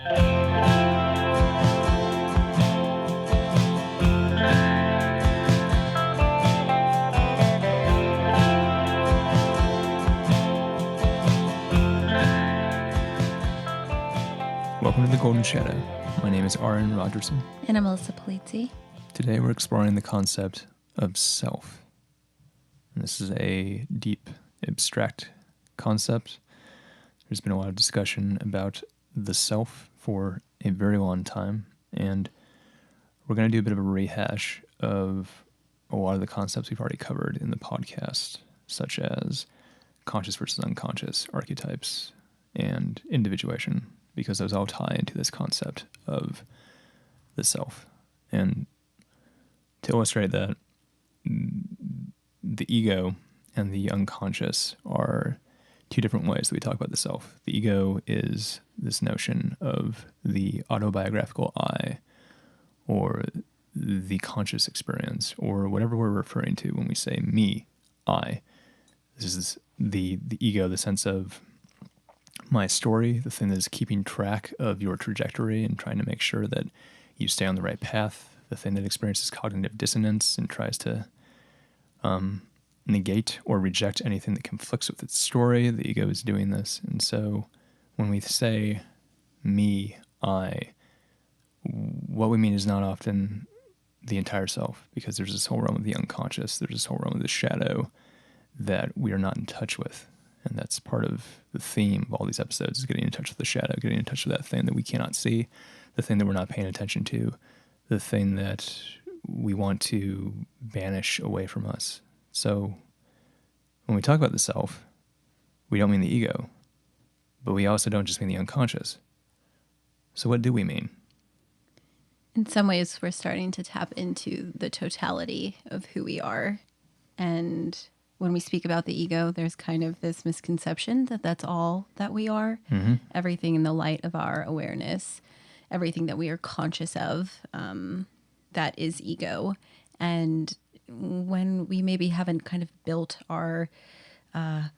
Welcome to the Golden Shadow. My name is Arran Rogerson. And I'm Alyssa Polizzi. Today we're exploring the concept of self. And this is a deep, abstract concept. There's been a lot of discussion about the self for a very long time, and we're going to do a bit of a rehash of a lot of the concepts we've already covered in the podcast, such as conscious versus unconscious, archetypes, and individuation, because those all tie into this concept of the self. And to illustrate that, the ego and the unconscious are two different ways that we talk about the self. The ego is this notion of the autobiographical I, or the conscious experience, or whatever we're referring to when we say me, I. This is the ego, the sense of my story, the thing that is keeping track of your trajectory and trying to make sure that you stay on the right path, the thing that experiences cognitive dissonance and tries to negate or reject anything that conflicts with its story. The ego is doing this. And so when we say me, I, what we mean is not often the entire self, because there's this whole realm of the unconscious, there's this whole realm of the shadow that we are not in touch with. And that's part of the theme of all these episodes, is getting in touch with the shadow, getting in touch with that thing that we cannot see, the thing that we're not paying attention to, the thing that we want to banish away from us. So when we talk about the self, we don't mean the ego, but we also don't just mean the unconscious. So what do we mean? In some ways, we're starting to tap into the totality of who we are. And when we speak about the ego, there's kind of this misconception that that's all that we are. Mm-hmm. Everything in the light of our awareness, everything that we are conscious of, that is ego. And when we maybe haven't kind of built our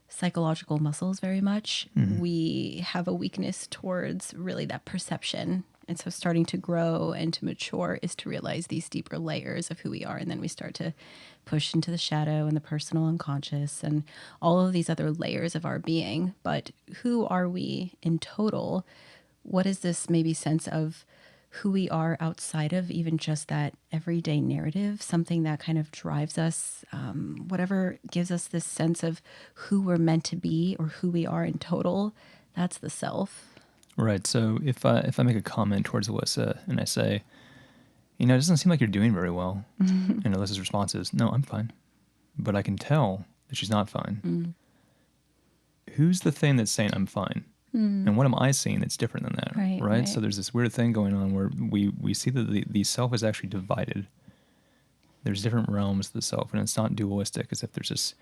psychological muscles very much, we have a weakness towards really that perception. And so starting to grow and to mature is to realize these deeper layers of who we are. And then we start to push into the shadow and the personal unconscious and all of these other layers of our being. But who are we in total? What is this maybe sense of who we are outside of even just that everyday narrative, something that kind of drives us, whatever gives us this sense of who we're meant to be or who we are in total? That's the self. Right. So if I make a comment towards Alyssa and I say, it doesn't seem like you're doing very well, and Alyssa's response is, no, I'm fine, but I can tell that she's not fine. Who's the thing that's saying I'm fine? And what am I seeing that's different than that? Right? So there's this weird thing going on where we see that the self is actually divided. There's different realms of the self, and it's not dualistic as if there's this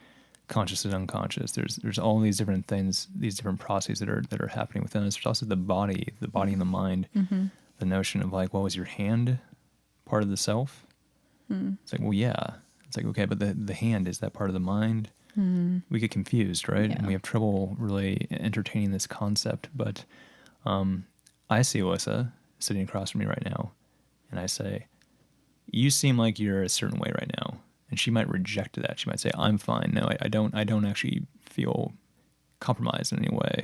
conscious and unconscious. There's all these different things, these different processes that are happening within us. There's also the body and the mind. The notion of like, well, is your hand part of the self? It's like, well, yeah. It's like, okay, but the hand, is that part of the mind? We get confused, right? Yeah. And we have trouble really entertaining this concept. But I see Alyssa sitting across from me right now, and I say, you seem like you're a certain way right now. And she might reject that. She might say, I'm fine. No, I don't actually feel compromised in any way.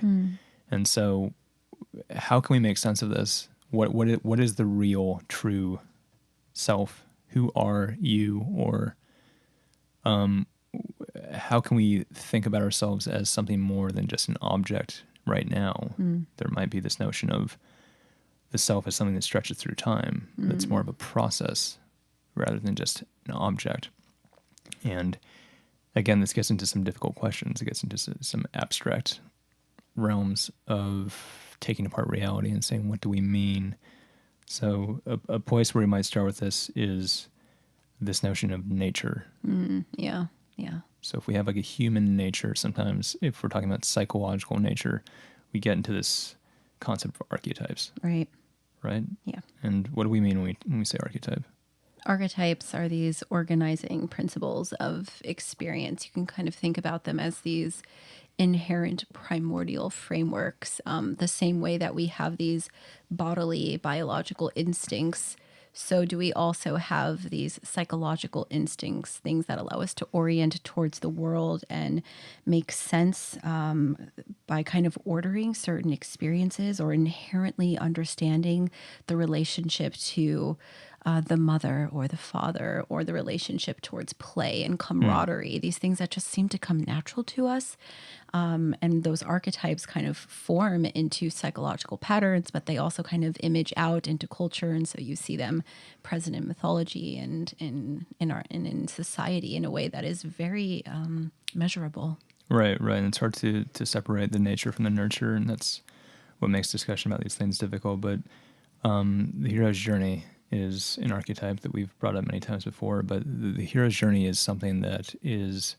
And so how can we make sense of this? What is the real, true self? Who are you? Or how can we think about ourselves as something more than just an object right now? There might be this notion of the self as something that stretches through time. That's more of a process rather than just an object. And again, this gets into some difficult questions. It gets into some abstract realms of taking apart reality and saying, what do we mean? So a place where we might start with this is this notion of nature. Yeah. So if we have like a human nature, sometimes if we're talking about psychological nature, we get into this concept of archetypes. Right. Right? Yeah. And what do we mean when we say archetype? Archetypes are these organizing principles of experience. You can kind of think about them as these inherent primordial frameworks, the same way that we have these bodily biological instincts. So do we also have these psychological instincts, things that allow us to orient towards the world and make sense by kind of ordering certain experiences or inherently understanding the relationship to the mother or the father, or the relationship towards play and camaraderie, these things that just seem to come natural to us. And those archetypes kind of form into psychological patterns, but they also kind of image out into culture. And so you see them present in mythology and in society in a way that is very measurable. Right, right. And it's hard to separate the nature from the nurture, and that's what makes discussion about these things difficult. But the hero's journey is an archetype that we've brought up many times before, but the hero's journey is something that is,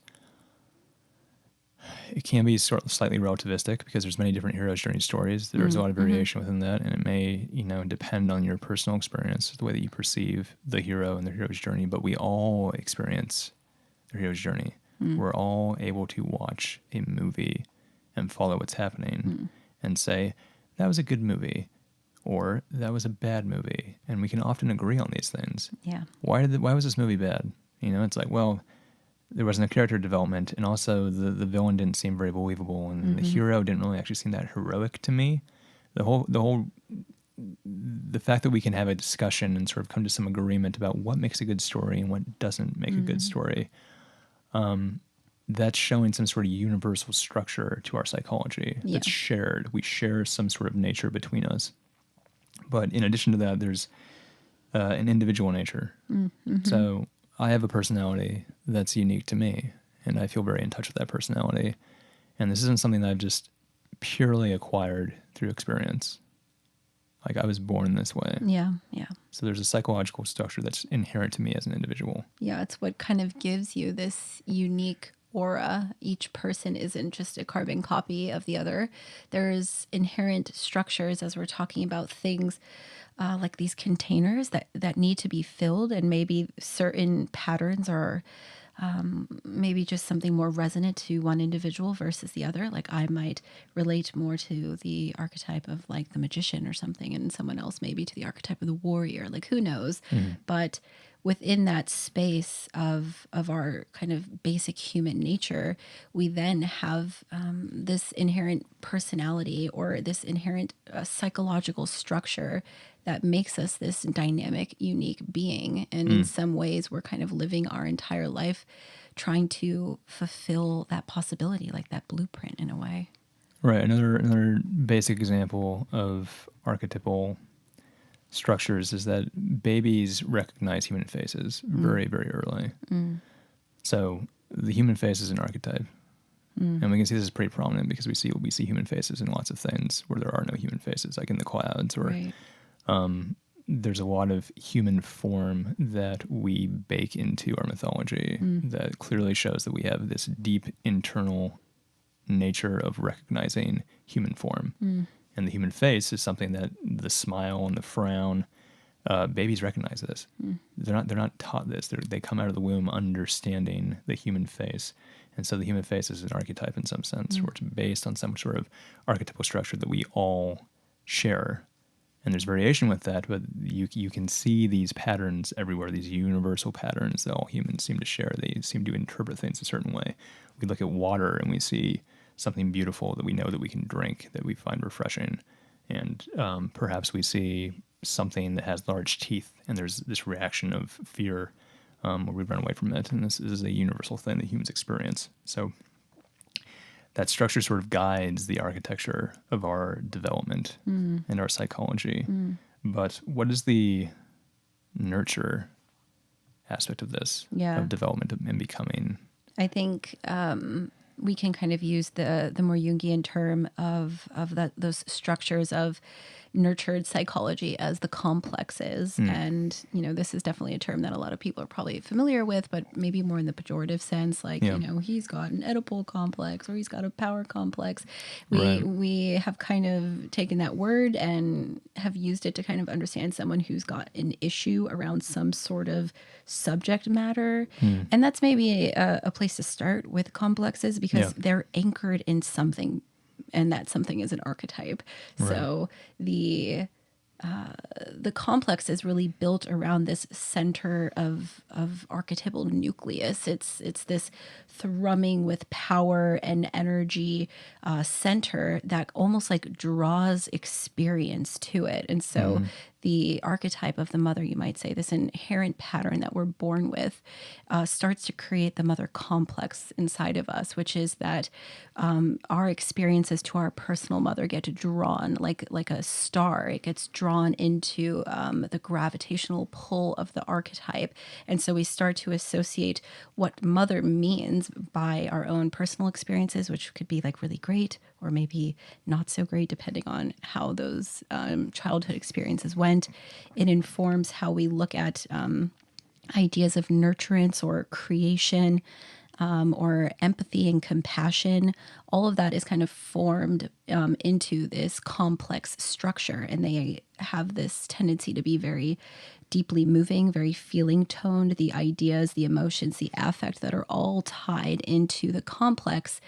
it can be sort of slightly relativistic because there's many different hero's journey stories. There's a lot of variation within that, and it may, depend on your personal experience, the way that you perceive the hero and the hero's journey, but we all experience the hero's journey. We're all able to watch a movie and follow what's happening and say, that was a good movie, or that was a bad movie. And we can often agree on these things. Yeah. Why was this movie bad? It's like, well, there wasn't a character development, and also the villain didn't seem very believable, and the hero didn't really actually seem that heroic to me. The fact that we can have a discussion and sort of come to some agreement about what makes a good story and what doesn't make a good story, that's showing some sort of universal structure to our psychology that's shared. We share some sort of nature between us. But in addition to that, there's an individual nature. So I have a personality that's unique to me, and I feel very in touch with that personality. And this isn't something that I've just purely acquired through experience. Like, I was born this way. Yeah. So there's a psychological structure that's inherent to me as an individual. Yeah, it's what kind of gives you this unique aura. Each person isn't just a carbon copy of the other. There's inherent structures, as we're talking about things like these containers that need to be filled, and maybe certain patterns are maybe just something more resonant to one individual versus the other. Like, I might relate more to the archetype of like the magician or something, and someone else maybe to the archetype of the warrior. Like, who knows? But within that space of our kind of basic human nature, we then have this inherent personality, or this inherent psychological structure that makes us this dynamic, unique being. And in some ways, we're kind of living our entire life trying to fulfill that possibility, like that blueprint in a way. Right. Another basic example of archetypal structures is that babies recognize human faces very, very early. So the human face is an archetype. And we can see this is pretty prominent because we see human faces in lots of things where there are no human faces, like in the clouds, or Right. There's a lot of human form that we bake into our mythology that clearly shows that we have this deep internal nature of recognizing human form. And the human face is something that the smile and the frown, babies recognize this. They're not taught this. They come out of the womb understanding the human face. And so the human face is an archetype in some sense, where it's based on some sort of archetypal structure that we all share. And there's variation with that, but you can see these patterns everywhere, these universal patterns that all humans seem to share. They seem to interpret things a certain way. We look at water and we see something beautiful that we know that we can drink, that we find refreshing. And perhaps we see something that has large teeth, and there's this reaction of fear where we run away from it. And this is a universal thing that humans experience. So that structure sort of guides the architecture of our development and our psychology. But what is the nurture aspect of this, of development and becoming? I think we can kind of use the more Jungian term of those structures of nurtured psychology as the complexes. And, this is definitely a term that a lot of people are probably familiar with, but maybe more in the pejorative sense, like, Yeah. he's got an Oedipal complex or he's got a power complex. Right. We have kind of taken that word and have used it to kind of understand someone who's got an issue around some sort of subject matter. And that's maybe a place to start with complexes because they're anchored in something, and that something is an archetype. Right. So the complex is really built around this center of archetypal nucleus. It's this thrumming with power and energy center that almost like draws experience to it. And so the archetype of the mother, you might say, this inherent pattern that we're born with, starts to create the mother complex inside of us, which is that our experiences to our personal mother get drawn like a star. It gets drawn into the gravitational pull of the archetype. And so we start to associate what mother means by our own personal experiences, which could be like really great or maybe not so great, depending on how those childhood experiences went. It informs how we look at ideas of nurturance or creation, or empathy and compassion. All of that is kind of formed into this complex structure, and they have this tendency to be very deeply moving, very feeling toned. The ideas, the emotions, the affect that are all tied into the complex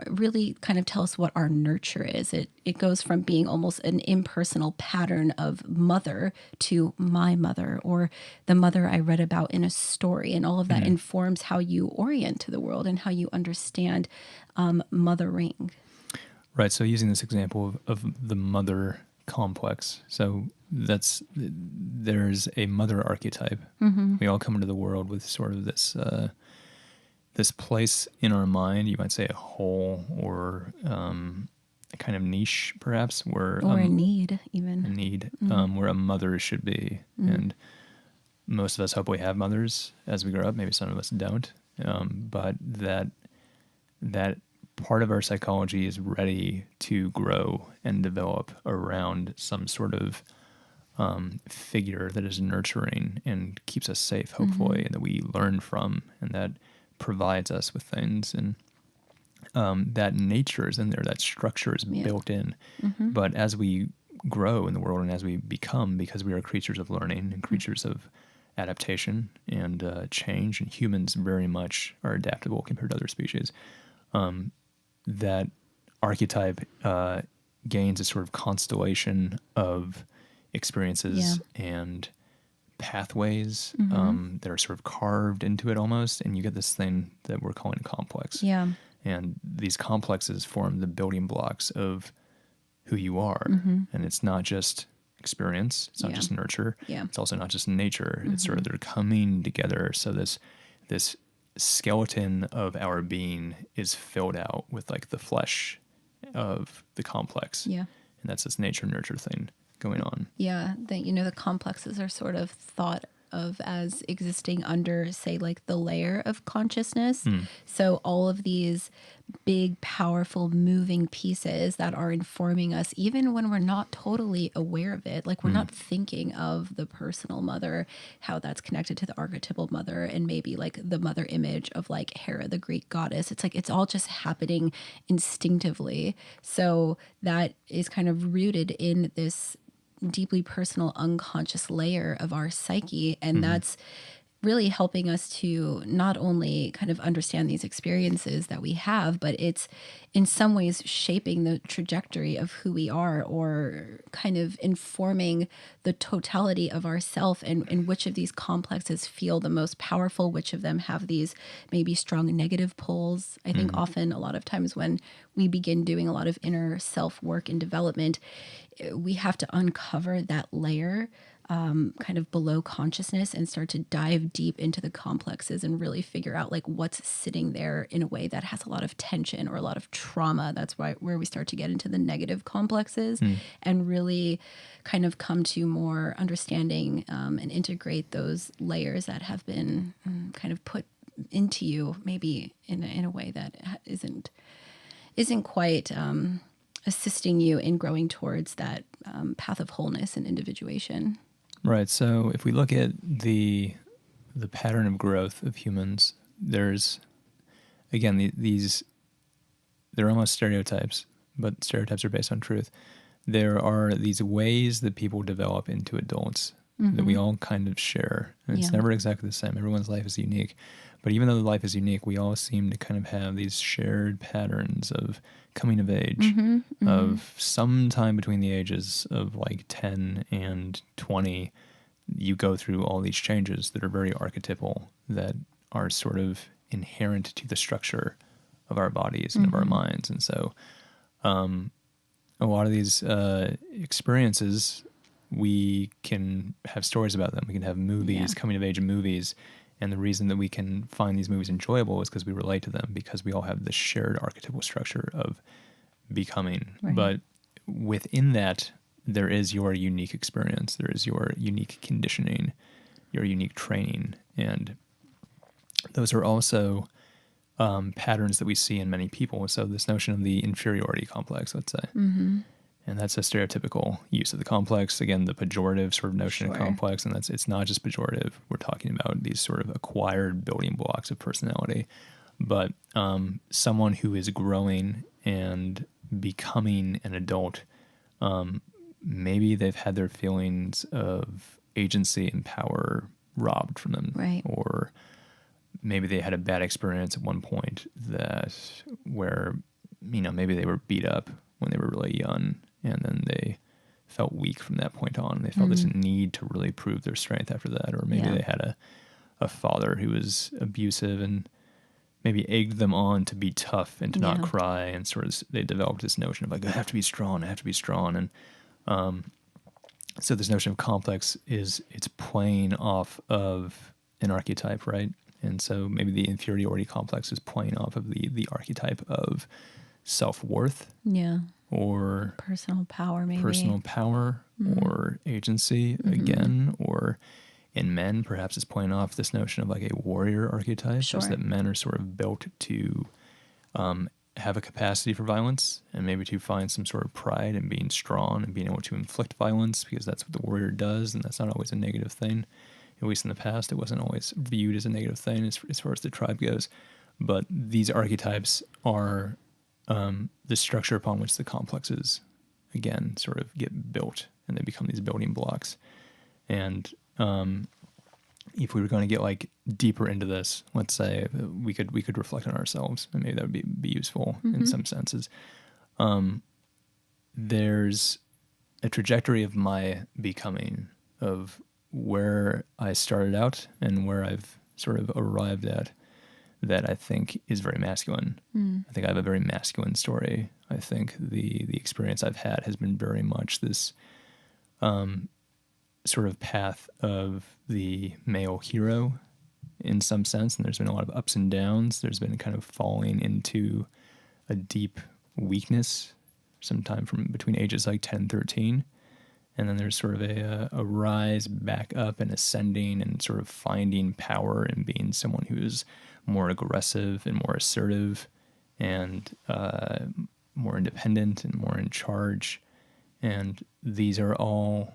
really kind of tell us what our nurture is. It goes from being almost an impersonal pattern of mother to my mother, or the mother I read about in a story. And all of that informs how you orient to the world and how you understand mothering. Right. So using this example of the mother complex. So there's a mother archetype. We all come into the world with sort of this place in our mind, you might say a hole or a kind of niche, perhaps, where Or a need, even. a need, where a mother should be. And most of us hopefully have mothers as we grow up. Maybe some of us don't. But that part of our psychology is ready to grow and develop around some sort of figure that is nurturing and keeps us safe, hopefully, and that we learn from, and that provides us with things. And that nature is in there, that structure is built in. But as we grow in the world and as we become, because we are creatures of learning and creatures of adaptation and change, and humans very much are adaptable compared to other species, that archetype gains a sort of constellation of experiences and pathways that are sort of carved into it almost, and you get this thing that we're calling a complex. Yeah. And these complexes form the building blocks of who you are. And it's not just experience, it's not just nurture, it's also not just nature. It's sort of they're coming together. So this skeleton of our being is filled out with like the flesh of the complex. Yeah. And that's this nature nurture thing going on. Yeah, the complexes are sort of thought of as existing under, say, like the layer of consciousness. So all of these big, powerful, moving pieces that are informing us, even when we're not totally aware of it, like we're not thinking of the personal mother, how that's connected to the archetypal mother, and maybe like the mother image of like Hera, the Greek goddess. It's like it's all just happening instinctively. So that is kind of rooted in this deeply personal unconscious layer of our psyche, and that's really helping us to not only kind of understand these experiences that we have, but it's in some ways shaping the trajectory of who we are, or kind of informing the totality of ourself, and which of these complexes feel the most powerful, which of them have these maybe strong negative pulls. I think often a lot of times when we begin doing a lot of inner self work and development, we have to uncover that layer kind of below consciousness and start to dive deep into the complexes and really figure out like what's sitting there in a way that has a lot of tension or a lot of trauma. That's where we start to get into the negative complexes and really kind of come to more understanding and integrate those layers that have been kind of put into you, maybe in a way that isn't quite assisting you in growing towards that path of wholeness and individuation. Right. So if we look at the pattern of growth of humans, there's again these they're almost stereotypes, but stereotypes are based on truth. There are these ways that people develop into adults that we all kind of share. And it's Yeah. never exactly the same. Everyone's life is unique. But even though life is unique, we all seem to kind of have these shared patterns of coming of age, of sometime between the ages of like 10 and 20, you go through all these changes that are very archetypal, that are sort of inherent to the structure of our bodies and of our minds. And so a lot of these experiences, we can have stories about them. We can have movies, coming of age movies. And the reason that we can find these movies enjoyable is because we relate to them, because we all have this shared archetypal structure of becoming. Right. But within that, there is your unique experience. There is your unique conditioning, your unique training. And those are also patterns that we see in many people. So this notion of the inferiority complex, let's say, and that's a stereotypical use of the complex. Again, the pejorative sort of notion of complex, and it's not just pejorative. We're talking about these sort of acquired building blocks of personality. But someone who is growing and becoming an adult, maybe they've had their feelings of agency and power robbed from them, Right. or maybe they had a bad experience at one point where maybe they were beat up when they were really young, and then they felt weak from that point on. They felt this need to really prove their strength after that, or maybe they had a father who was abusive and maybe egged them on to be tough and to not cry, and sort of they developed this notion of like, I have to be strong, and so this notion of complex it's playing off of an archetype, right? And so maybe the inferiority complex is playing off of the archetype of self-worth, or Personal power, maybe. or agency again, or in men, perhaps it's playing off this notion of like a warrior archetype, just that men are sort of built to have a capacity for violence, and maybe to find some sort of pride in being strong and being able to inflict violence, because that's what the warrior does, and that's not always a negative thing. At least in the past, it wasn't always viewed as a negative thing as far as the tribe goes. But these archetypes are the structure upon which the complexes, again, sort of get built, and they become these building blocks. And if we were going to get like deeper into this, let's say we could reflect on ourselves, and maybe that would be useful in some senses. There's a trajectory of my becoming, of where I started out and where I've sort of arrived at, that I think is very masculine. I think I have a very masculine story. I think the experience I've had has been very much this sort of path of the male hero in some sense, and there's been a lot of ups and downs. There's been kind of falling into a deep weakness sometime from between ages like 10 and 13. And then there's sort of a rise back up and ascending and sort of finding power and being someone who is more aggressive and more assertive and more independent and more in charge. And these are all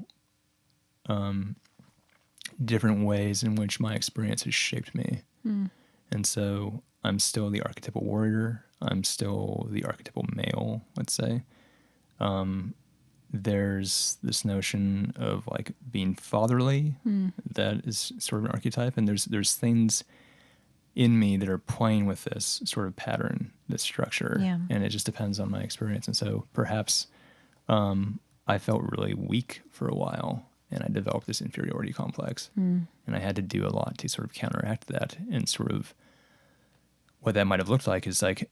different ways in which my experience has shaped me. And so I'm still the archetypal warrior. I'm still the archetypal male, let's say. There's this notion of like being fatherly that is sort of an archetype, and there's things in me that are playing with this sort of pattern, this structure, and it just depends on my experience. And so perhaps I felt really weak for a while, and I developed this inferiority complex, and I had to do a lot to sort of counteract that. And sort of what that might have looked like is like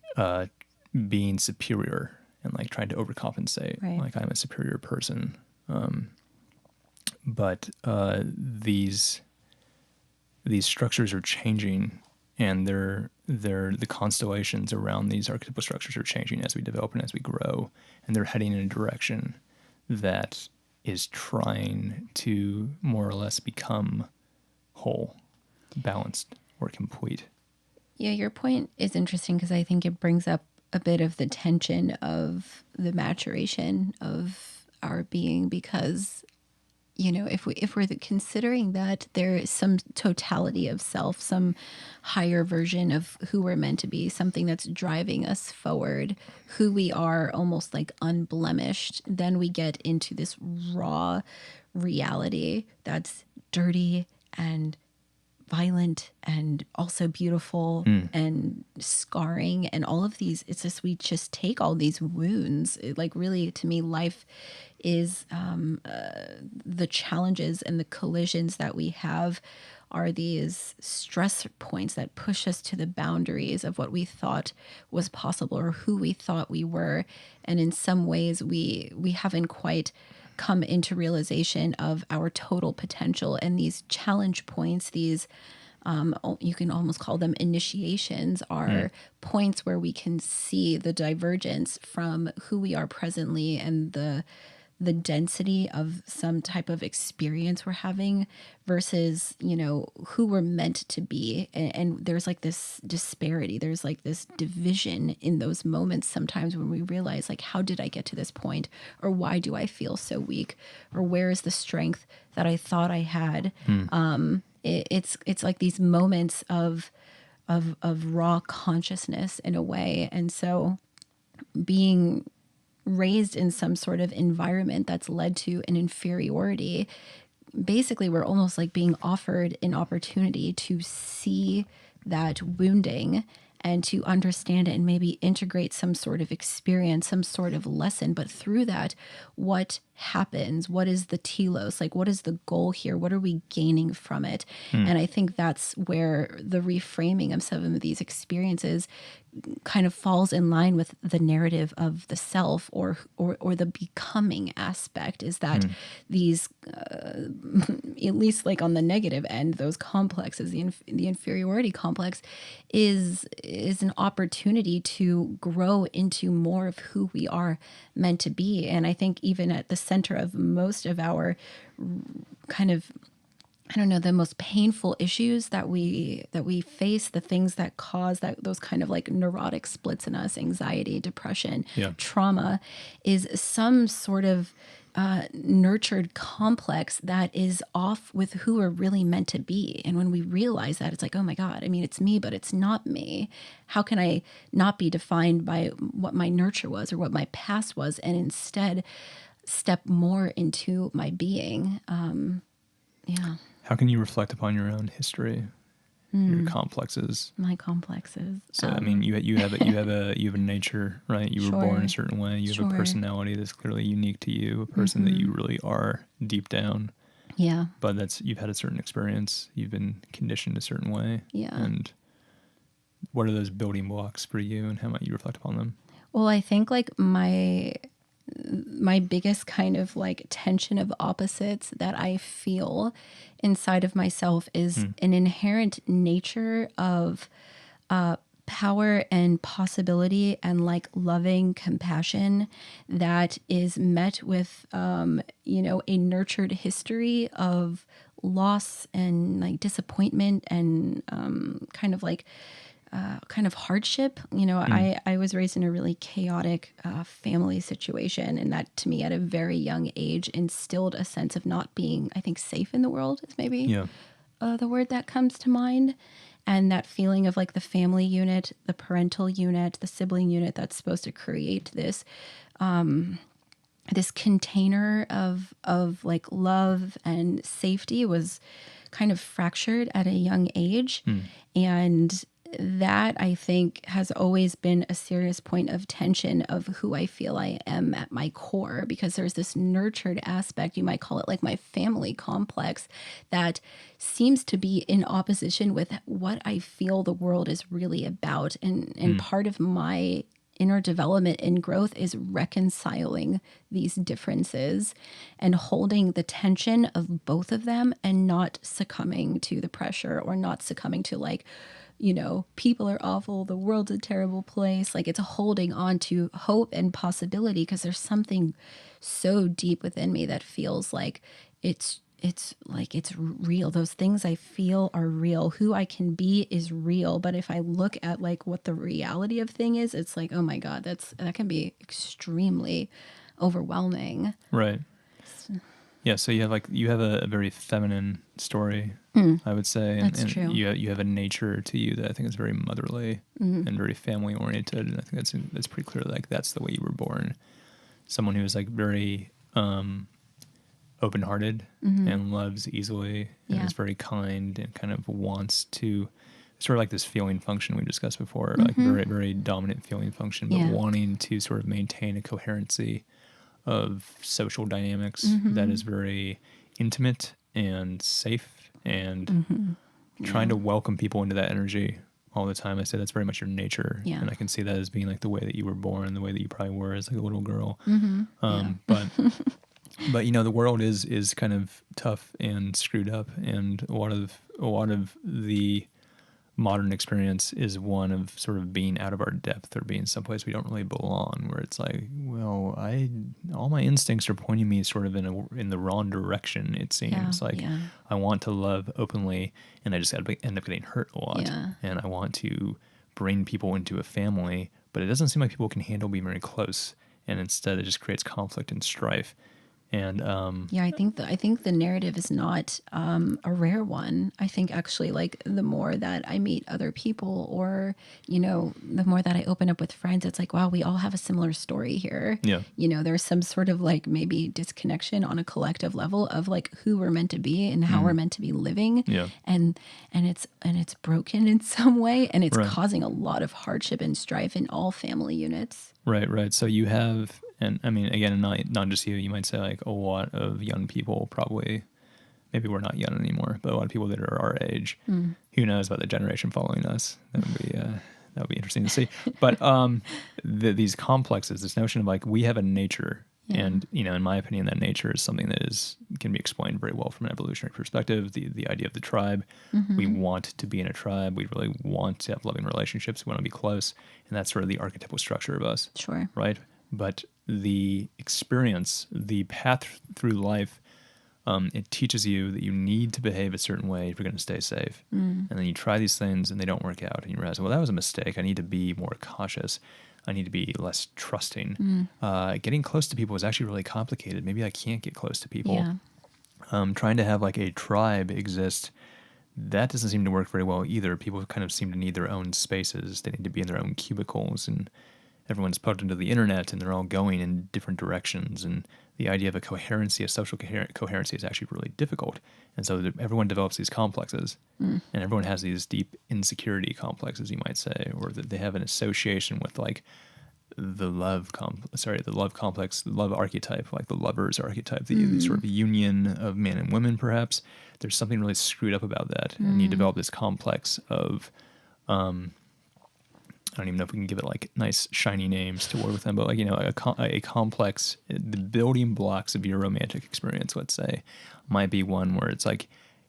being superior and like trying to overcompensate, like I'm a superior person. But these structures are changing, and the constellations around these archetypal structures are changing as we develop and as we grow, and they're heading in a direction that is trying to more or less become whole, balanced, or complete. Yeah, your point is interesting, because I think it brings up a bit of the tension of the maturation of our being, because if we're considering that there is some totality of self, some higher version of who we're meant to be, something that's driving us forward, who we are almost like unblemished, then we get into this raw reality that's dirty and violent and also beautiful and scarring and all of these. It's just, we just take all these wounds. Like, really, to me, life is the challenges and the collisions that we have are these stress points that push us to the boundaries of what we thought was possible or who we thought we were. And in some ways we haven't quite come into realization of our total potential. And these challenge points, these you can almost call them initiations, are points where we can see the divergence from who we are presently and the density of some type of experience we're having versus, who we're meant to be. And there's like this disparity. There's like this division in those moments sometimes when we realize, like, how did I get to this point? Or why do I feel so weak? Or where is the strength that I thought I had? It's like these moments of raw consciousness in a way. And so being raised in some sort of environment that's led to an inferiority, basically we're almost like being offered an opportunity to see that wounding and to understand it and maybe integrate some sort of experience, some sort of lesson. But through that, what happens? What is the telos? Like, what is the goal here? What are we gaining from it? And I think that's where the reframing of some of these experiences kind of falls in line with the narrative of the self or the becoming aspect, is that these at least like on the negative end, those complexes, the inferiority complex is an opportunity to grow into more of who we are meant to be. And I think even at the center of most of our kind of, I don't know, the most painful issues that we face, the things that cause those kind of like neurotic splits in us, anxiety, depression, trauma, is some sort of nurtured complex that is off with who we're really meant to be. And when we realize that, it's like, oh my God, I mean, it's me, but it's not me. How can I not be defined by what my nurture was or what my past was, and instead step more into my being? How can you reflect upon your own history, your complexes? My complexes. So I mean, you have a nature, right? You were born a certain way. You have a personality that's clearly unique to you, a person that you really are deep down. Yeah. But you've had a certain experience. You've been conditioned a certain way. Yeah. And what are those building blocks for you, and how might you reflect upon them? Well, I think like my biggest kind of like tension of opposites that I feel inside of myself is an inherent nature of power and possibility and like loving compassion that is met with, a nurtured history of loss and like disappointment and kind of hardship. I was raised in a really chaotic family situation, and that to me at a very young age instilled a sense of not being, I think, safe in the world is maybe the word that comes to mind. And that feeling of like the family unit, the parental unit, the sibling unit that's supposed to create this this container of like love and safety was kind of fractured at a young age. And that, I think, has always been a serious point of tension of who I feel I am at my core, because there's this nurtured aspect, you might call it like my family complex, that seems to be in opposition with what I feel the world is really about. And part of my inner development and growth is reconciling these differences and holding the tension of both of them and not succumbing to the pressure or not succumbing to like, people are awful, the world's a terrible place. Like, it's holding on to hope and possibility, because there's something so deep within me that feels like it's it's like it's real. Those things I feel are real. Who I can be is real. But if I look at like what the reality of thing is, it's like, oh my God, that can be extremely overwhelming. Right. Yeah, so you have a very feminine story, I would say, That's and true. you have a nature to you that I think is very motherly and very family oriented, and I think that's pretty clear. Like that's the way you were born, someone who is like very open hearted and loves easily and Yeah. is very kind and kind of wants to sort of like this feeling function we discussed before, like very very dominant feeling function, but Yeah. wanting to sort of maintain a coherency of social dynamics that is very intimate and safe and trying to welcome people into that energy all the time. I say that's very much your nature. Yeah. And I can see that as being like the way that you were born, the way that you probably were as like a little girl. Yeah. But you know, the world is kind of tough and screwed up, and a lot of the modern experience is one of sort of being out of our depth or being someplace we don't really belong, where it's like, well, all my instincts are pointing me sort of in the wrong direction. It seems like Yeah. I want to love openly, and I just end up getting hurt a lot. Yeah. And I want to bring people into a family, but it doesn't seem like people can handle being very close, and instead it just creates conflict and strife. And Yeah, I think the narrative is not a rare one. I think actually, like the more that I meet other people, or the more that I open up with friends, it's like, wow, we all have a similar story here. Yeah. There's some sort of like maybe disconnection on a collective level of like who we're meant to be and how we're meant to be living. Yeah. and it's broken in some way, and it's Right. causing a lot of hardship and strife in all family units. Right. So you have, and I mean, again, not just you might say like a lot of young people probably, maybe we're not young anymore, but a lot of people that are our age, who knows about the generation following us. That would be interesting to see. But these complexes, this notion of like, we have a nature. Yeah. And, in my opinion, that nature is something that can be explained very well from an evolutionary perspective. The idea of the tribe, we want to be in a tribe. We really want to have loving relationships. We want to be close. And that's sort of the archetypal structure of us. Sure. Right? But the experience, the path through life, it teaches you that you need to behave a certain way if you're going to stay safe. And then you try these things and they don't work out. And you realize, well, that was a mistake. I need to be more cautious. I need to be less trusting. Getting close to people is actually really complicated. Maybe I can't get close to people. Yeah. Trying to have like a tribe exist, that doesn't seem to work very well either. People kind of seem to need their own spaces. They need to be in their own cubicles, and everyone's plugged into the internet and they're all going in different directions. And the idea of a coherency, a social coherency is actually really difficult. And so everyone develops these complexes, and everyone has these deep insecurity complexes, you might say, or that they have an association with like the love complex, the love archetype, like the lover's archetype, the sort of union of man and women, perhaps. There's something really screwed up about that. And you develop this complex of, I don't even know if we can give it like nice shiny names to work with them, but like, a complex, the building blocks of your romantic experience, let's say, might be one where it's like,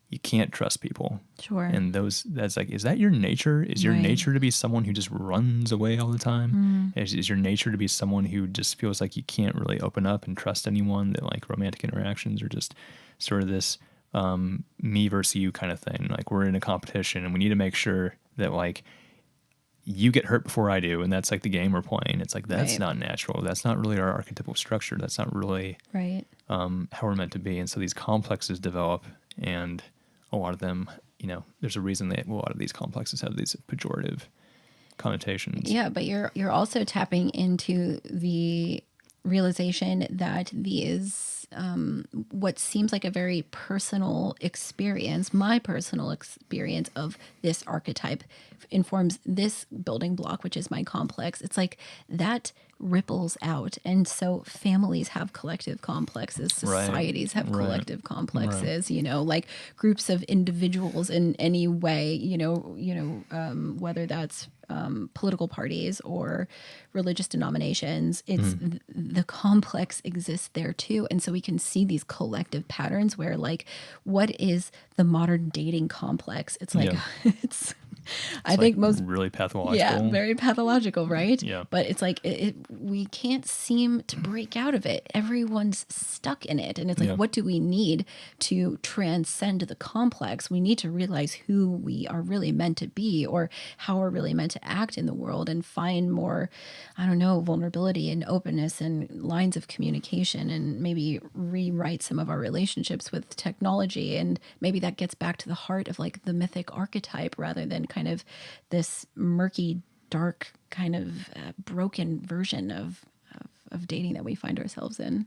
you can't trust people. Sure. And that's like, is that your nature? Is your Right. nature to be someone who just runs away all the time? Is your nature to be someone who just feels like you can't really open up and trust anyone, that like romantic interactions are just sort of this me versus you kind of thing? Like we're in a competition and we need to make sure that like you get hurt before I do, and that's like the game we're playing. It's like, that's Right. not natural. That's not really our archetypal structure. That's not really Right. how we're meant to be. And so these complexes develop, and a lot of them, there's a reason that a lot of these complexes have these pejorative connotations. Yeah, but you're also tapping into the realization that these what seems like a very personal experience, my personal experience of this archetype informs this building block, which is my complex. It's like that ripples out. And so families have collective complexes, societies have collective complexes, like groups of individuals in any way, whether that's political parties or religious denominations, it's the complex exists there too. And so we can see these collective patterns where like, what is the modern dating complex? It's like, I It's think like most, really yeah, pathological. very pathological, right? Yeah. But it's like we can't seem to break out of it. Everyone's stuck in it. And it's like, Yeah. what do we need to transcend the complex? We need to realize who we are really meant to be, or how we're really meant to act in the world, and find more, I don't know, vulnerability and openness and lines of communication, and maybe rewrite some of our relationships with technology. And maybe that gets back to the heart of like the mythic archetype, rather than kind of this murky, dark, kind of broken version of dating that we find ourselves in.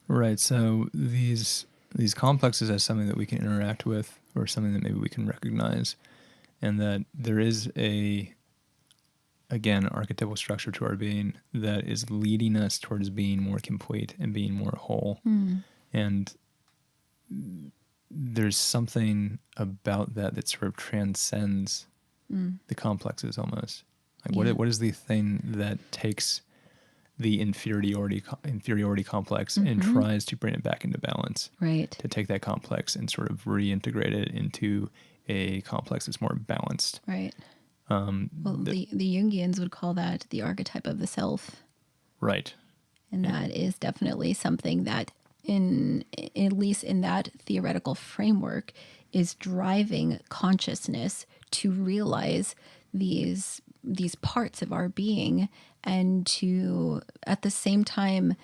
Right. So these complexes as something that we can interact with, or something that maybe we can recognize, and that there is again, archetypal structure to our being that is leading us towards being more complete and being more whole. And there's something about that that sort of transcends the complexes almost. Like Yeah. what is the thing that takes the inferiority complex and tries to bring it back into balance? Right. To take that complex and sort of reintegrate it into a complex that's more balanced. Right. Well, the Jungians would call that the archetype of the self. Right. And that is definitely something that, at least in that theoretical framework, is driving consciousness to realize these parts of our being, and to at the same time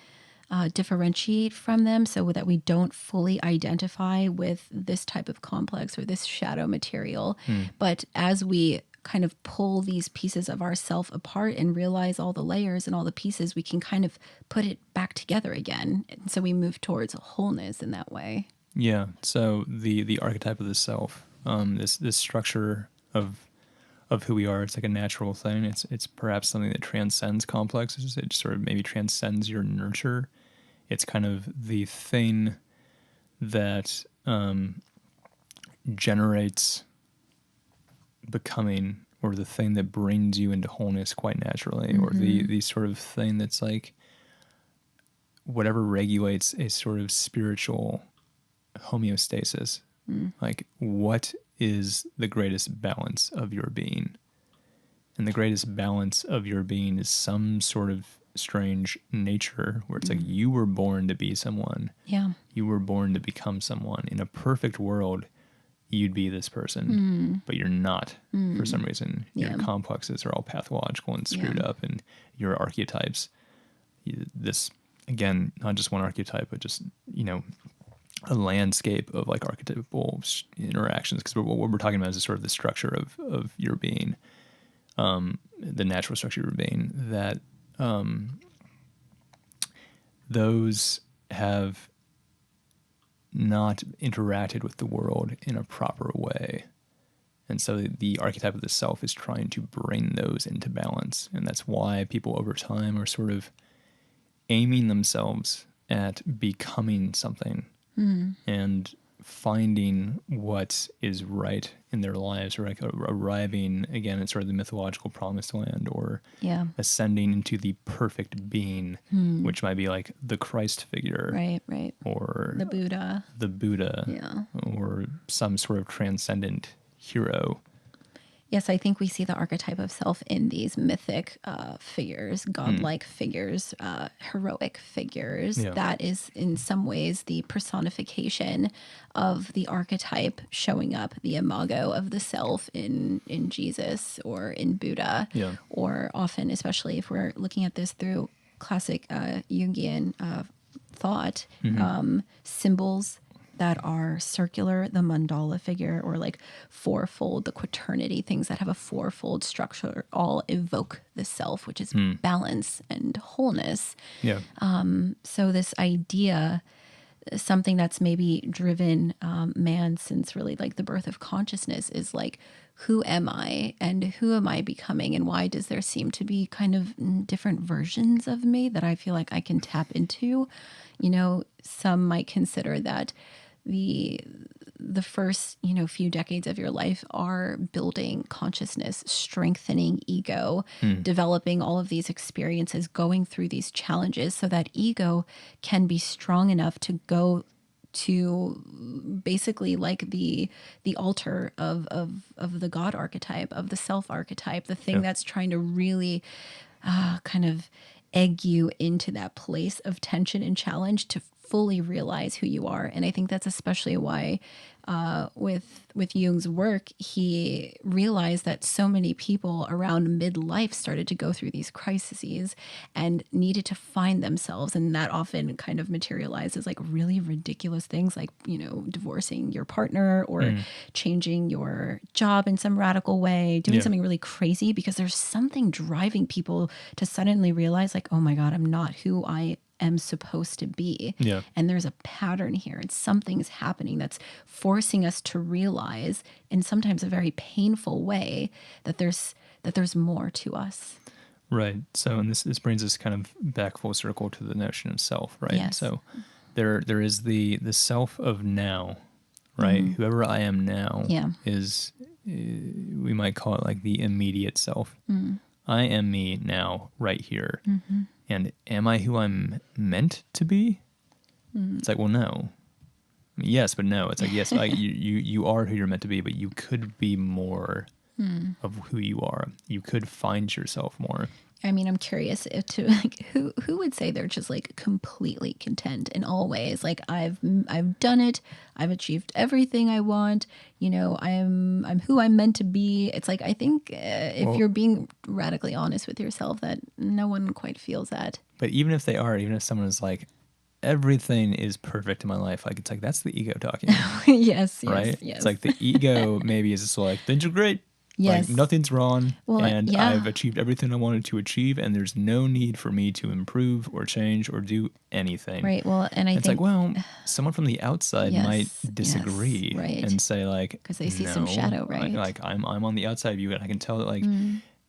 differentiate from them, so that we don't fully identify with this type of complex or this shadow material. But as we kind of pull these pieces of ourself apart and realize all the layers and all the pieces, we can kind of put it back together again. And so we move towards wholeness in that way. Yeah. So the archetype of the self, this structure of who we are, it's like a natural thing. It's perhaps something that transcends complexes. It sort of maybe transcends your nurture. It's kind of the thing that generates becoming, or the thing that brings you into wholeness quite naturally, or the sort of thing that's like whatever regulates a sort of spiritual homeostasis. Like, what is the greatest balance of your being? And the greatest balance of your being is some sort of strange nature where it's like you were born to be someone. Yeah. You were born to become someone. In a perfect world, you'd be this person, but you're not for some reason. Yeah. Your complexes are all pathological and screwed Yeah. up, and your archetypes, this, again, not just one archetype, but just, a landscape of like archetypal interactions. Because what we're talking about is sort of the structure of your being, the natural structure of your being, that those have not interacted with the world in a proper way. And so the archetype of the self is trying to bring those into balance. And that's why people over time are sort of aiming themselves at becoming something and finding what is right in their lives, or like arriving again at sort of the mythological promised land, or Yeah. ascending into the perfect being, which might be like the Christ figure, Right. or The Buddha. Yeah. or some sort of transcendent hero. Yes, I think we see the archetype of self in these mythic figures, godlike figures, heroic figures. Yeah. That is, in some ways, the personification of the archetype showing up, the imago of the self in Jesus or in Buddha. Yeah. Or often, especially if we're looking at this through classic Jungian thought, symbols that are circular, the mandala figure, or like fourfold, the quaternity, things that have a fourfold structure, all evoke the self, which is balance and wholeness. Yeah. So this idea, something that's maybe driven man since really like the birth of consciousness, is like, who am I and who am I becoming, and why does there seem to be kind of different versions of me that I feel like I can tap into? Some might consider that the first few decades of your life are building consciousness, strengthening ego, developing all of these experiences, going through these challenges, so that ego can be strong enough to go to basically like the altar of the God archetype, of the self archetype, the thing Yeah. that's trying to really kind of egg you into that place of tension and challenge to fully realize who you are. And I think that's especially why with Jung's work, he realized that so many people around midlife started to go through these crises and needed to find themselves. And that often kind of materializes like really ridiculous things like, you know, divorcing your partner or changing your job in some radical way, doing Yeah. something really crazy because there's something driving people to suddenly realize like, oh my God, I'm not who I am supposed to be. Yeah. And there's a pattern here and something's happening that's forcing us to realize in sometimes a very painful way that there's more to us. Right. So, and this brings us kind of back full circle to the notion of self, right? Yes. So there is the self of now, right? Whoever I am now Yeah. is, we might call it like the immediate self. I am me now, right here. And am I who I'm meant to be? It's like, well, no. I mean, yes, but no. It's like, yes, you are who you're meant to be, but you could be more of who you are. You could find yourself more. I mean, I'm curious if to like who would say they're just like completely content in all ways. Like I've done it. I've achieved everything I want. You know, I'm who I'm meant to be. It's like I think if you're being radically honest with yourself, that no one quite feels that. But even if they are, even if someone is like, everything is perfect in my life, like it's like that's the ego talking, Yes, right? yes. It's like the ego maybe is just like things are great. Yes. Like nothing's wrong, Well, and yeah. I've achieved everything I wanted to achieve, and there's no need for me to improve or change or do anything. Right. Well, and I It's think like, well, someone from the outside Yes, might yes, disagree right. and say like, 'Cause they see some shadow, right? Like I'm on the outside of you, and I can tell that like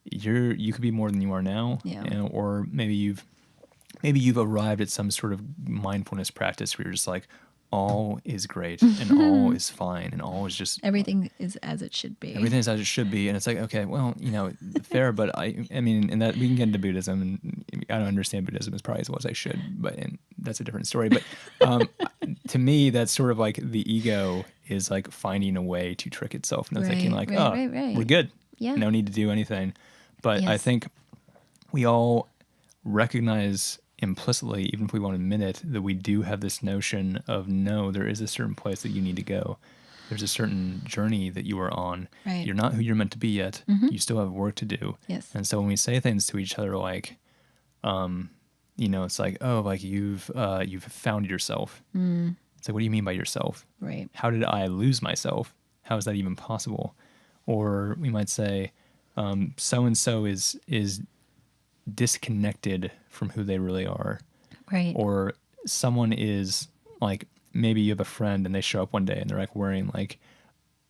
you could be more than you are now, Yeah. you know, or maybe you've arrived at some sort of mindfulness practice where you're just like, all is great and all is fine and all is just everything is as it should be. everything is as it should be. And it's like, okay, well, you know, fair, but I mean, and that we can get into Buddhism, and I don't understand Buddhism as probably as well as I should, but and that's a different story. But to me, that's sort of like the ego is like finding a way to trick itself and thinking like, right. we're good. Yeah. No need to do anything. But I Yes. think we all recognize implicitly, even if we won't admit it, that we do have this notion of no, there is a certain place that you need to go. There's a certain journey that you are on. Right. You're not who you're meant to be yet. You still have work to do. Yes. And so when we say things to each other like, you know, it's like, oh, like you've found yourself. It's like, what do you mean by yourself? Right. How did I lose myself? How is that even possible? Or we might say, so and so is disconnected from who they really are. Right. Or someone is like, maybe you have a friend and they show up one day and they're like wearing like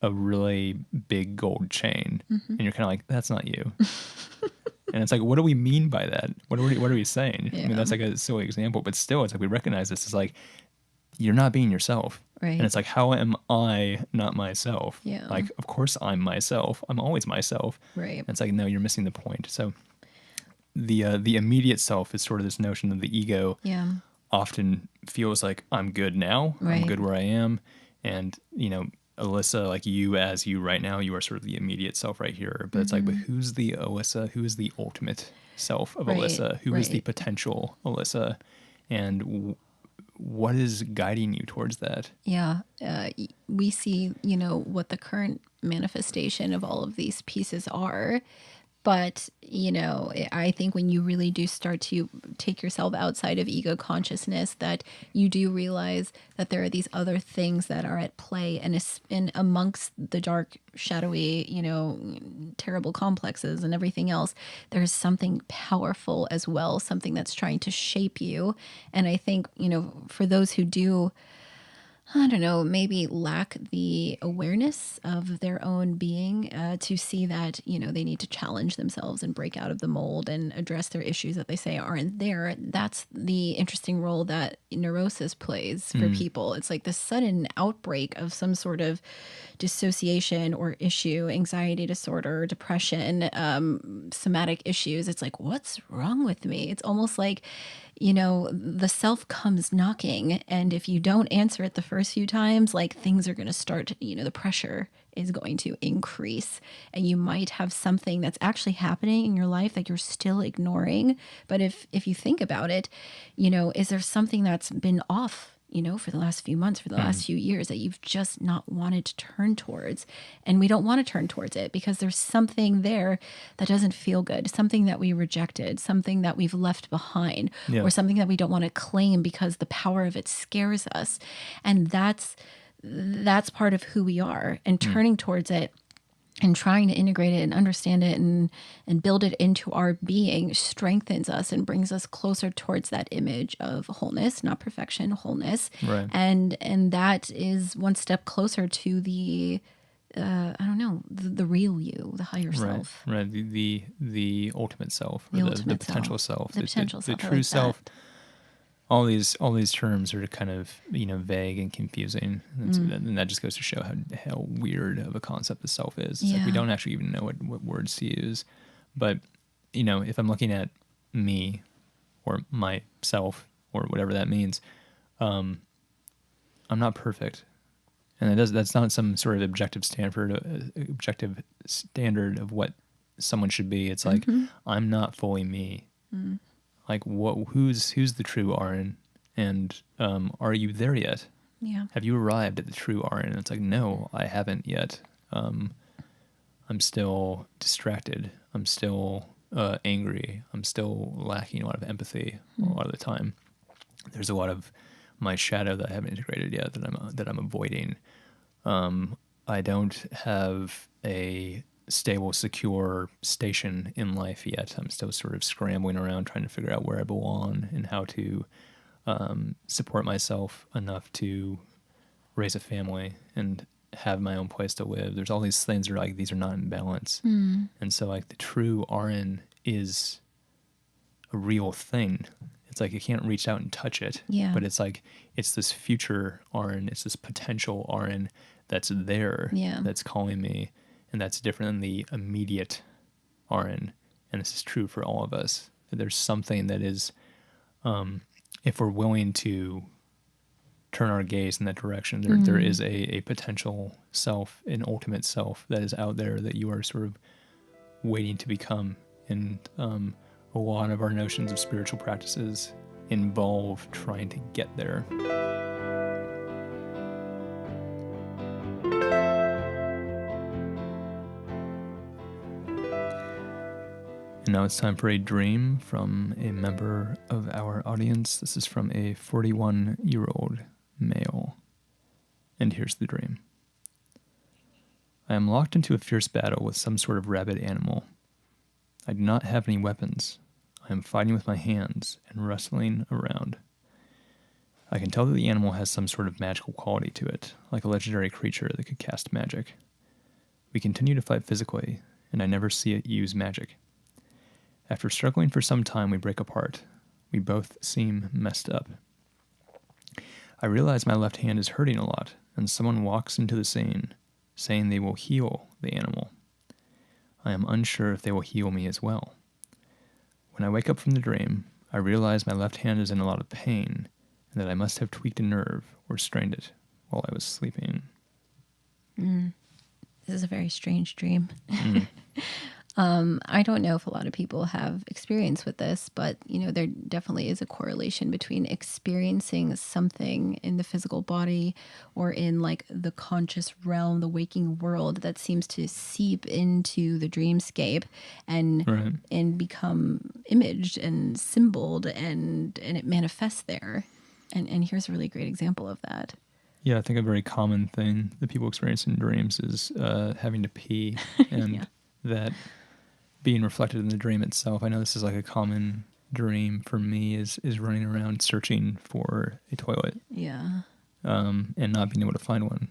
a really big gold chain, and you're kind of like, that's not you. And it's like, what do we mean by that? What are we saying? I mean, Yeah. that's like a silly example, but still, it's like we recognize this as like, you're not being yourself. Right. And it's like, how am I not myself? Yeah. Like, of course I'm myself. I'm always myself. Right. And it's like, no, you're missing the point. So the immediate self is sort of this notion of the ego Yeah. often feels like I'm good now. Right. I'm good where I am. And, you know, Alyssa, like you as you right now, you are sort of the immediate self right here. But it's like, but who's the Alyssa? Who is the ultimate self of Right, Alyssa? Who is the right. potential Alyssa? And what is guiding you towards that? Yeah. We see, you know, what the current manifestation of all of these pieces are. But, you know, I think when you really do start to take yourself outside of ego consciousness, that you do realize that there are these other things that are at play, and amongst the dark, shadowy, you know, terrible complexes and everything else, there's something powerful as well, something that's trying to shape you. And I think, you know, for those who do, I don't know, maybe lack the awareness of their own being to see that, you know, they need to challenge themselves and break out of the mold and address their issues that they say aren't there. That's the interesting role that neurosis plays for people. It's like the sudden outbreak of some sort of dissociation or issue, anxiety disorder, depression, somatic issues. It's like, what's wrong with me? It's almost like the self comes knocking. And if you don't answer it the first few times, like things are going to start, the pressure is going to increase. And you might have something that's actually happening in your life that you're still ignoring. But if you think about it, is there something that's been off? For the last few months, for the last few years that you've just not wanted to turn towards. And we don't want to turn towards it because there's something there that doesn't feel good, something that we rejected, something that we've left behind, or something that we don't want to claim because the power of it scares us. And that's part of who we are. And turning towards it and trying to integrate it and understand it and build it into our being strengthens us and brings us closer towards that image of wholeness, not perfection, wholeness. Right. And that is one step closer to the, the real you, the higher self. Right. The ultimate self, or the potential self. The potential self. The true self. All these terms are kind of vague and confusing, and that just goes to show how weird of a concept the self is. It's like we don't actually even know what words to use. But if I'm looking at me or myself or whatever that means, I'm not perfect, and that's not some sort of objective standard of what someone should be. It's like I'm not fully me. Like who's the true Arran, and are you there yet? Yeah. Have you arrived at the true Arran? And it's like, no, I haven't yet. I'm still distracted. I'm still angry. I'm still lacking a lot of empathy a lot of the time. There's a lot of my shadow that I haven't integrated yet that I'm avoiding. I don't have a stable, secure station in life yet. I'm still sort of scrambling around trying to figure out where I belong and how to support myself enough to raise a family and have my own place to live. There's all these things that are like, these are not in balance. And so like the true Arran is a real thing. It's like you can't reach out and touch it, but it's like, it's this future Arran, it's this potential Arran that's there, that's calling me. And that's different than the immediate Arran. And this is true for all of us. There's something that is, if we're willing to turn our gaze in that direction, there is a potential self, an ultimate self that is out there that you are sort of waiting to become. And a lot of our notions of spiritual practices involve trying to get there. And now it's time for a dream from a member of our audience. This is from a 41-year-old male. And here's the dream. I am locked into a fierce battle with some sort of rabid animal. I do not have any weapons. I am fighting with my hands and wrestling around. I can tell that the animal has some sort of magical quality to it, like a legendary creature that could cast magic. We continue to fight physically, and I never see it use magic. After struggling for some time, we break apart. We both seem messed up. I realize my left hand is hurting a lot, and someone walks into the scene, saying they will heal the animal. I am unsure if they will heal me as well. When I wake up from the dream, I realize my left hand is in a lot of pain, and that I must have tweaked a nerve or strained it while I was sleeping. This is a very strange dream. I don't know if a lot of people have experience with this, but, there definitely is a correlation between experiencing something in the physical body or in like the conscious realm, the waking world that seems to seep into the dreamscape and become imaged and symboled and it manifests there. And here's a really great example of that. Yeah, I think a very common thing that people experience in dreams is having to pee and that being reflected in the dream itself. I know this is like a common dream for me is running around searching for a toilet. Yeah. And not being able to find one,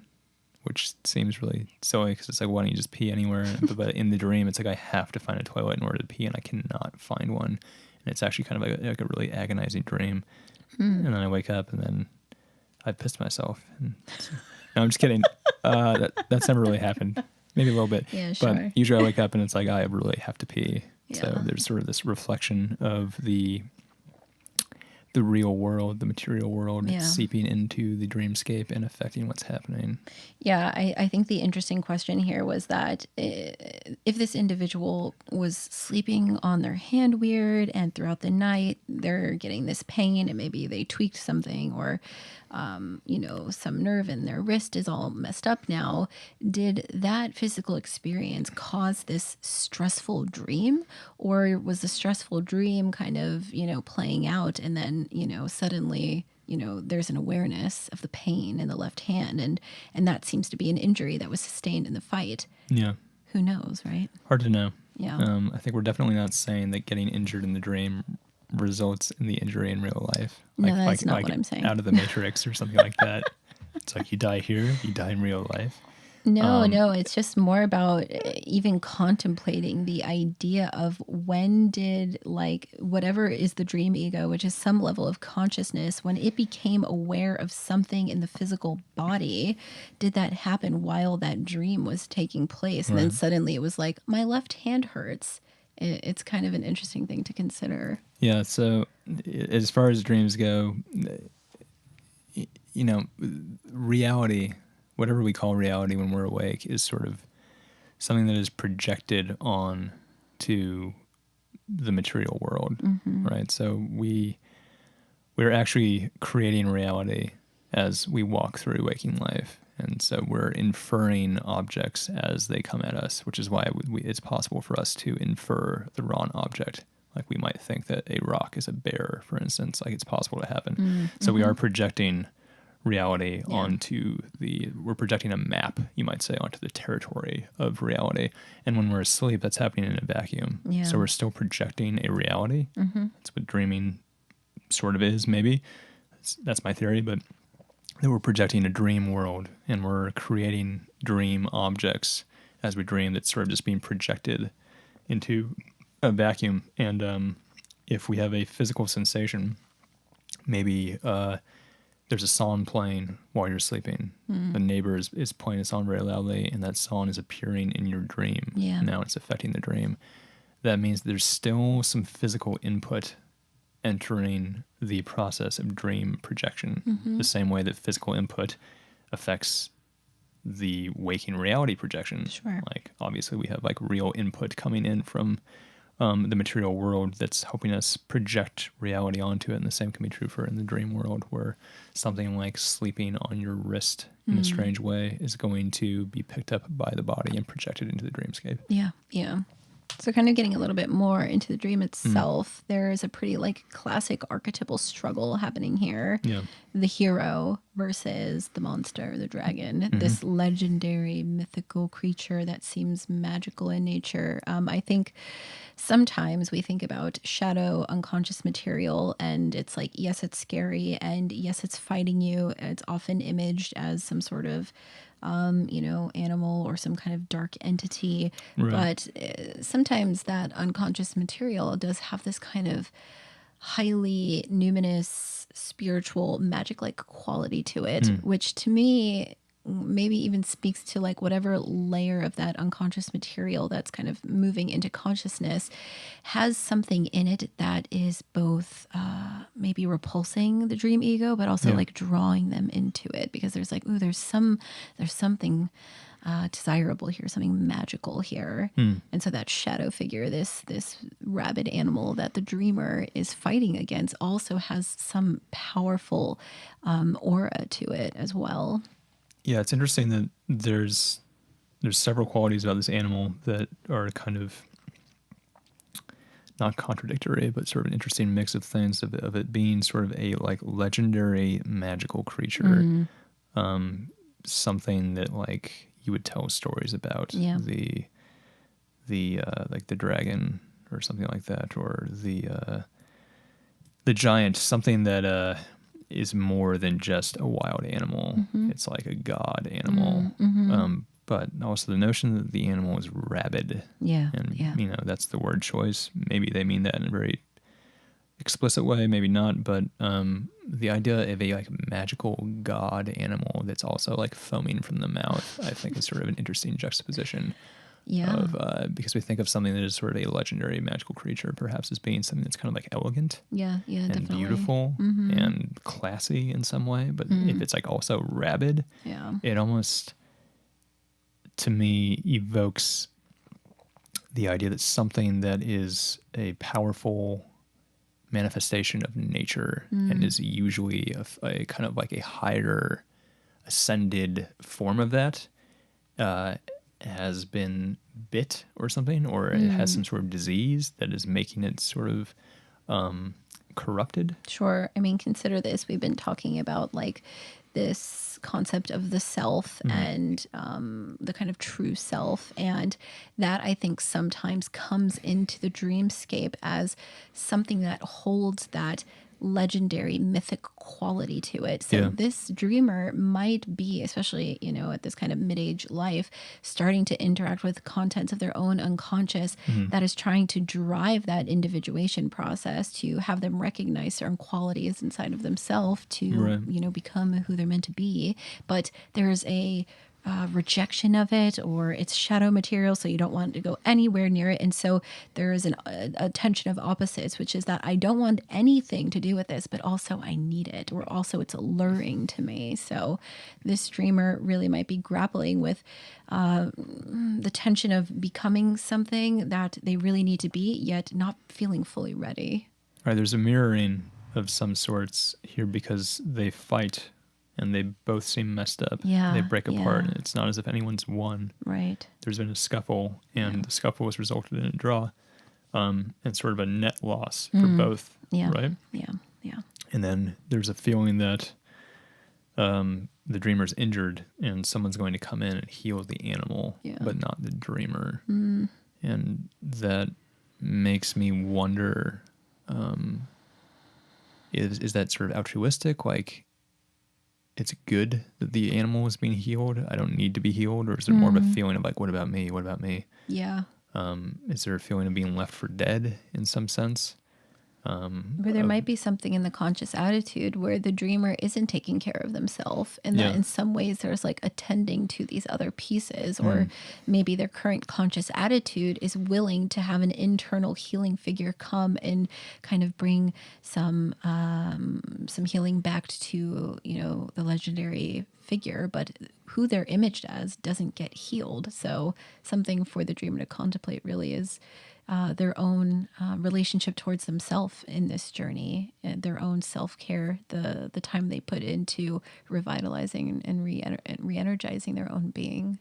which seems really silly because it's like, why don't you just pee anywhere? But in the dream, it's like I have to find a toilet in order to pee and I cannot find one. And it's actually kind of like a really agonizing dream. And then I wake up and then I pissed myself. And no, I'm just kidding. That's never really happened. Maybe a little bit. Yeah, sure. But usually I wake up and it's like, I really have to pee. Yeah. So there's sort of this reflection of the the real world, the material world, Yeah. seeping into the dreamscape and affecting what's happening. Yeah, I think the interesting question here was that if this individual was sleeping on their hand weird and throughout the night they're getting this pain and maybe they tweaked something or, some nerve in their wrist is all messed up now, did that physical experience cause this stressful dream? Or was the stressful dream kind of, playing out and then, suddenly there's an awareness of the pain in the left hand, and that seems to be an injury that was sustained in the fight. Yeah. Who knows, right? Hard to know. Yeah. I think we're definitely not saying that getting injured in the dream results in the injury in real life. No, that's not what I'm saying. Out of the Matrix or something like that. It's like you die here, you die in real life. No, it's just more about even contemplating the idea of when did, like, whatever is the dream ego, which is some level of consciousness, when it became aware of something in the physical body, did that happen while that dream was taking place? And then suddenly it was like, my left hand hurts. It's kind of an interesting thing to consider. Yeah, so as far as dreams go, reality, whatever we call reality when we're awake, is sort of something that is projected on to the material world, right? So we're actually creating reality as we walk through waking life. And so we're inferring objects as they come at us, which is why it's possible for us to infer the wrong object. Like we might think that a rock is a bear, for instance, like it's possible to happen. So we are projecting reality onto we're projecting a map, you might say, onto the territory of reality. And when we're asleep, that's happening in a vacuum. Yeah. So we're still projecting a reality. That's what dreaming sort of is, maybe. That's my theory, but that we're projecting a dream world and we're creating dream objects as we dream that's sort of just being projected into a vacuum. And if we have a physical sensation, maybe there's a song playing while you're sleeping. The neighbor is playing a song very loudly, and that song is appearing in your dream. Yeah. Now it's affecting the dream. That means there's still some physical input entering the process of dream projection, the same way that physical input affects the waking reality projection. Sure. Like, obviously, we have like real input coming in from the material world that's helping us project reality onto it. And the same can be true for in the dream world, where something like sleeping on your wrist in a strange way is going to be picked up by the body and projected into the dreamscape. Yeah. So kind of getting a little bit more into the dream itself, there is a pretty like classic archetypal struggle happening here. Yeah. The hero versus the monster, the dragon, this legendary mythical creature that seems magical in nature. I think sometimes we think about shadow unconscious material and it's like, yes, it's scary and yes, it's fighting you. It's often imaged as some sort of animal or some kind of dark entity. Right. But sometimes that unconscious material does have this kind of highly numinous, spiritual, magic-like quality to it, which to me maybe even speaks to like whatever layer of that unconscious material that's kind of moving into consciousness has something in it that is both maybe repulsing the dream ego, but also like drawing them into it, because there's like, ooh, there's something desirable here, something magical here. And so that shadow figure, this rabid animal that the dreamer is fighting against, also has some powerful aura to it as well. Yeah, it's interesting that there's several qualities about this animal that are kind of not contradictory, but sort of an interesting mix of things of it being sort of a like legendary magical creature, something that like you would tell stories about, the like the dragon or something like that, or the giant, something that is more than just a wild animal. It's like a god animal. But also the notion that the animal is rabid. And, that's the word choice. Maybe they mean that in a very explicit way, maybe not. But the idea of a like magical god animal that's also like foaming from the mouth, I think is sort of an interesting juxtaposition. Yeah. Because we think of something that is sort of a legendary magical creature, perhaps as being something that's kind of like elegant Yeah, and definitely. beautiful and classy in some way. But if it's like also rabid, Yeah. it almost, to me, evokes the idea that something that is a powerful manifestation of nature and is usually a kind of like a higher ascended form of that has been bit or something, or it has some sort of disease that is making it sort of corrupted. Sure. I mean, consider this. We've been talking about like this concept of the self and the kind of true self. And that I think sometimes comes into the dreamscape as something that holds that legendary mythic quality to it. So Yeah. this dreamer might be, especially, at this kind of mid-age life, starting to interact with contents of their own unconscious that is trying to drive that individuation process to have them recognize certain qualities inside of themselves to, Right. become who they're meant to be. But there's a rejection of it, or it's shadow material, so you don't want to go anywhere near it. And so there is a tension of opposites, which is that I don't want anything to do with this, but also I need it, or also it's alluring to me. So this dreamer really might be grappling with the tension of becoming something that they really need to be, yet not feeling fully ready. Right, there's a mirroring of some sorts here because they fight and they both seem messed up. Yeah, They break apart, yeah. and it's not as if anyone's won. Right. There's been a scuffle, and the scuffle has resulted in a draw, and sort of a net loss for both, Yeah. right? Yeah. Yeah. And then there's a feeling that the dreamer's injured, and someone's going to come in and heal the animal, Yeah. but not the dreamer. And that makes me wonder, is that sort of altruistic? Like, it's good that the animal is being healed. I don't need to be healed. Or is there more of a feeling of like, what about me? What about me? Yeah. Is there a feeling of being left for dead in some sense? Where there might be something in the conscious attitude where the dreamer isn't taking care of themselves, and that Yeah. in some ways there's like attending to these other pieces, or maybe their current conscious attitude is willing to have an internal healing figure come and kind of bring some healing back to the legendary figure, but who they're imaged as doesn't get healed. So something for the dreamer to contemplate really is their own relationship towards themselves in this journey, and their own self-care, the time they put into revitalizing and re-energizing their own being.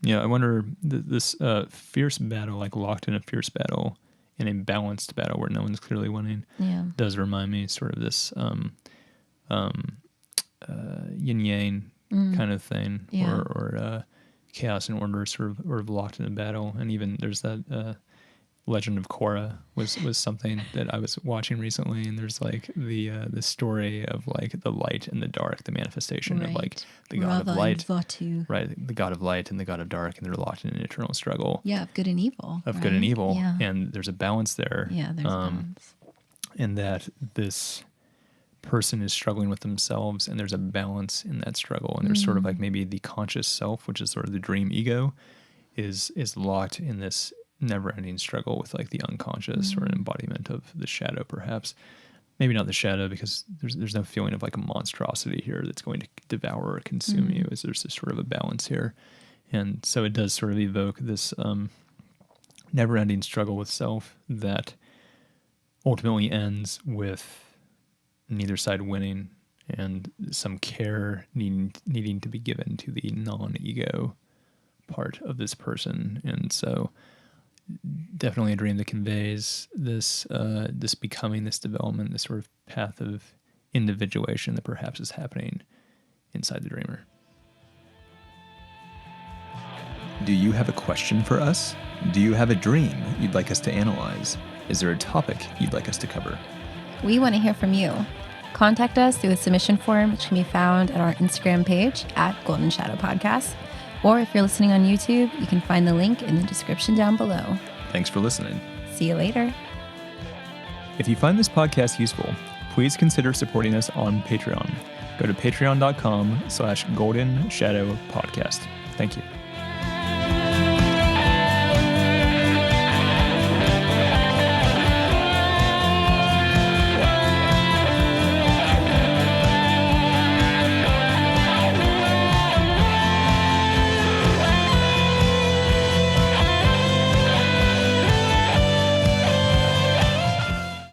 Yeah, I wonder, this fierce battle, like locked in a fierce battle, in a balanced battle where no one's clearly winning, Yeah. does remind me sort of this yin-yang kind of thing, Yeah. or chaos and order sort of locked in a battle. And even there's that Legend of Korra was something that I was watching recently, and there's like the story of like the light and the dark, the manifestation of like the god Rava of light, and Vatu. right? The god of light and the god of dark, and they're locked in an eternal struggle Yeah, of good and evil. of good and right? evil. Yeah. And there's a balance there. Yeah, there's balance. In that this person is struggling with themselves, and there's a balance in that struggle. And there's sort of like maybe the conscious self, which is sort of the dream ego, is locked in this never-ending struggle with like the unconscious, or an embodiment of the shadow, perhaps. Maybe not the shadow, because there's no feeling of like a monstrosity here that's going to devour or consume you. There's this sort of a balance here. And so it does sort of evoke this never-ending struggle with self that ultimately ends with neither side winning, and some care needing to be given to the non-ego part of this person. And so definitely a dream that conveys this this becoming, this development, this sort of path of individuation that perhaps is happening inside the dreamer. Do you have a question for us? Do you have a dream you'd like us to analyze? Is there a topic you'd like us to cover? We want to hear from you. Contact us through the submission form, which can be found at our Instagram page at Golden Shadow Podcast. Or if you're listening on YouTube, you can find the link in the description down below. Thanks for listening. See you later. If you find this podcast useful, please consider supporting us on Patreon. Go to patreon.com/Golden Shadow Podcast. Thank you.